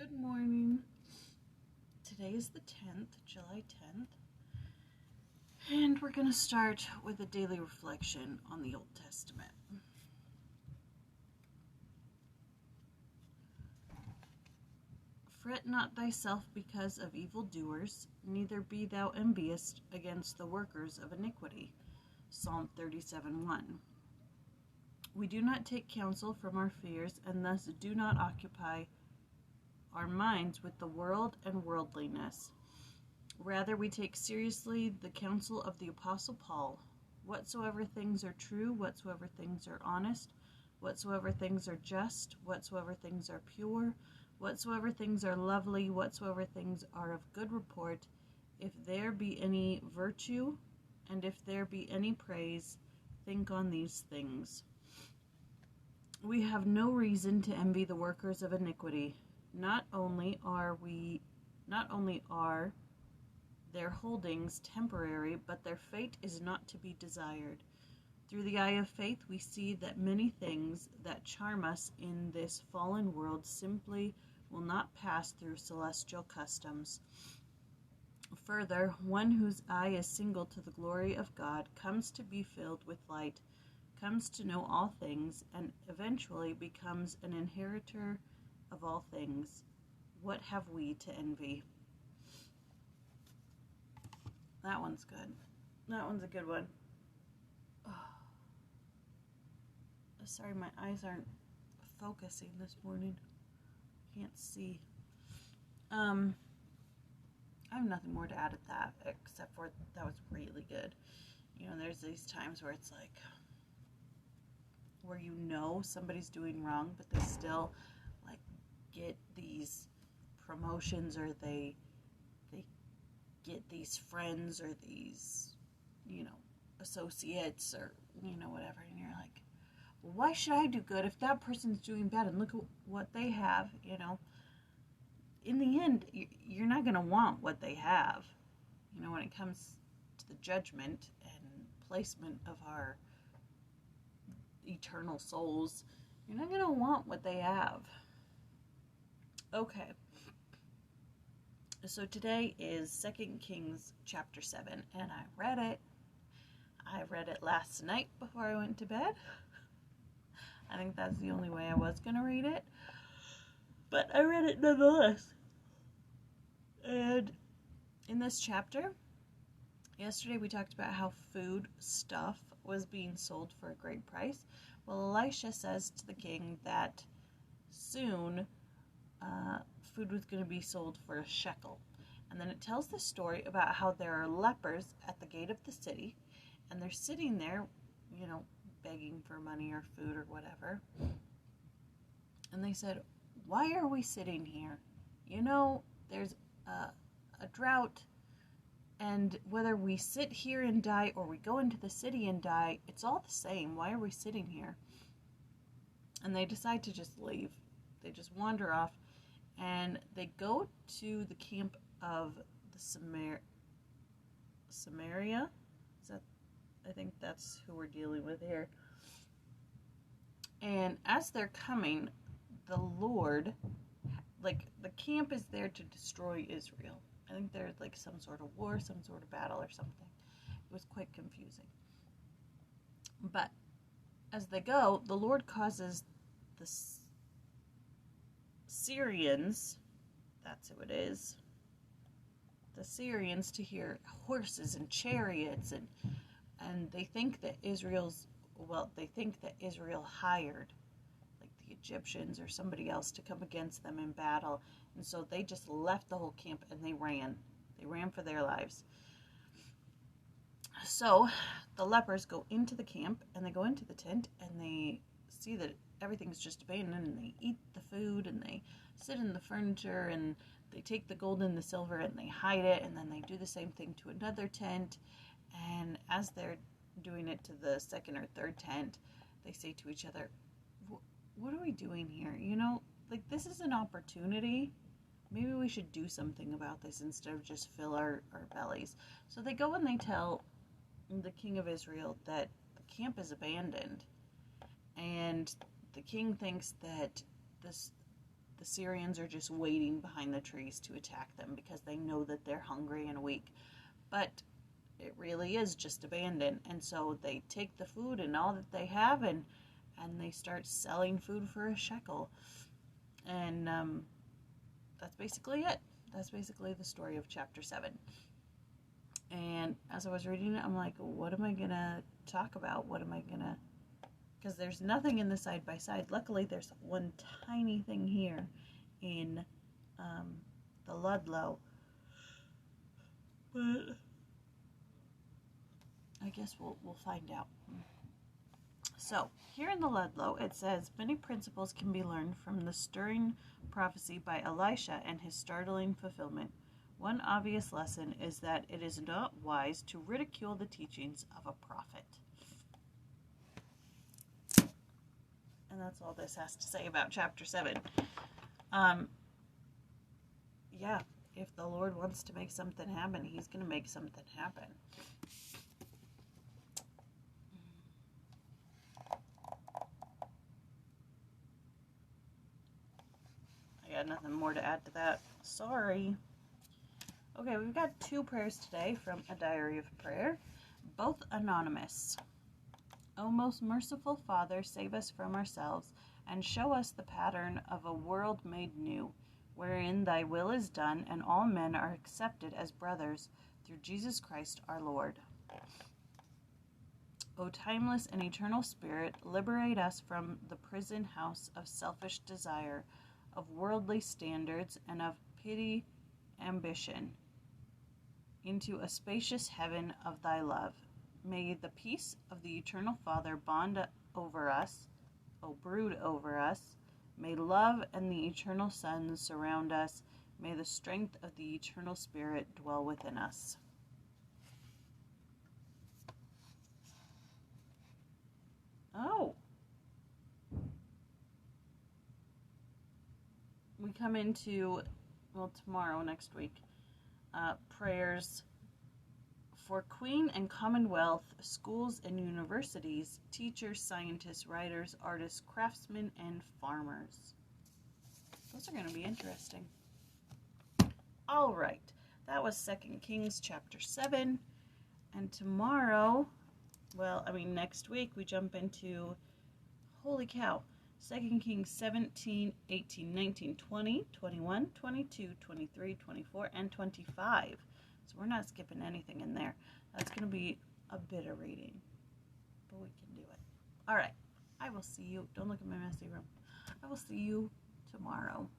Good morning. Today is the 10th, July 10th, and we're going to start with a daily reflection on the Old Testament. Fret not thyself because of evildoers, neither be thou envious against the workers of iniquity. Psalm 37:1. We do not take counsel from our fears, and thus do not occupy our minds with the world and worldliness. Rather, we take seriously the counsel of the Apostle Paul. Whatsoever things are true, whatsoever things are honest, whatsoever things are just, whatsoever things are pure, whatsoever things are lovely, whatsoever things are of good report, if there be any virtue, and if there be any praise, think on these things. We have no reason to envy the workers of iniquity. Not only are their holdings temporary, but their fate is not to be desired. Through the eye of faith, we see that many things that charm us in this fallen world simply will not pass through celestial customs. Further, one whose eye is single to the glory of God comes to be filled with light, comes to know all things, and eventually becomes an inheritor of all things. What have we to envy? That one's good. That one's a good one. Oh. Sorry, my eyes aren't focusing this morning. Can't see. I have nothing more to add at that, except for that was really good. You know, there's these times where it's like, where you know somebody's doing wrong, but they still get these promotions, or they get these friends, or these, associates, or, whatever, and you're like, well, why should I do good if that person's doing bad, and look at what they have, In the end, you're not going to want what they have, when it comes to the judgment and placement of our eternal souls. You're not going to want what they have. Okay, so today is 2 Kings chapter 7, and I read it. I read it last night before I went to bed. I think that's the only way I was going to read it, but I read it nonetheless. And in this chapter, yesterday we talked about how food stuff was being sold for a great price. Well, Elisha says to the king that soon food was going to be sold for a shekel. And then it tells the story about how there are lepers at the gate of the city, and they're sitting there, begging for money or food or whatever. And they said, why are we sitting here? There's a drought, and whether we sit here and die or we go into the city and die, it's all the same. Why are we sitting here? And they decide to just leave. They just wander off, and they go to the camp of the Samaria. I think that's who we're dealing with here. And as they're coming, the Lord, the camp is there to destroy Israel. I think there's some sort of war, some sort of battle or something. It was quite confusing. But as they go, the Lord causes the Syrians, that's who it is, the Syrians to hear horses and chariots, and they think that Israel hired the Egyptians or somebody else to come against them in battle, and so they just left the whole camp and they ran for their lives. So the lepers go into the camp, and they go into the tent, and they see that everything's just abandoned, and they eat the food, and they sit in the furniture, and they take the gold and the silver and they hide it, and then they do the same thing to another tent. And as they're doing it to the second or third tent, they say to each other, what are we doing here? This is an opportunity. Maybe we should do something about this instead of just fill our bellies. So they go and they tell the king of Israel that the camp is abandoned, and the king thinks that the Syrians are just waiting behind the trees to attack them because they know that they're hungry and weak. But it really is just abandoned. And so they take the food and all that they have, and they start selling food for a shekel. And that's basically it. That's basically the story of chapter 7. And as I was reading it, I'm like, what am I going to talk about? What am I going to... Because there's nothing in the side-by-side. Luckily, there's one tiny thing here in the Ludlow. But I guess we'll find out. So, here in the Ludlow, it says, many principles can be learned from the stirring prophecy by Elisha and his startling fulfillment. One obvious lesson is that it is not wise to ridicule the teachings of a prophet. And that's all this has to say about chapter 7. Yeah, if the Lord wants to make something happen, he's going to make something happen. I got nothing more to add to that. Sorry. Okay, we've got 2 prayers today from A Diary of Prayer, both anonymous. O most merciful Father, save us from ourselves, and show us the pattern of a world made new, wherein thy will is done, and all men are accepted as brothers, through Jesus Christ our Lord. O timeless and eternal Spirit, liberate us from the prison house of selfish desire, of worldly standards, and of petty ambition, into a spacious heaven of thy love. May the peace of the eternal Father bond over us, brood over us. May love and the eternal Son surround us. May the strength of the eternal Spirit dwell within us. Oh. We come into, tomorrow, next week, prayers for Queen and Commonwealth, schools and universities, teachers, scientists, writers, artists, craftsmen, and farmers. Those are going to be interesting. All right. That was 2 Kings chapter 7. And tomorrow, next week, we jump into, holy cow, 2 Kings 17, 18, 19, 20, 21, 22, 23, 24, and 25. So we're not skipping anything in there. That's going to be a bit of reading, but we can do it. All right. I will see you. Don't look at my messy room. I will see you tomorrow.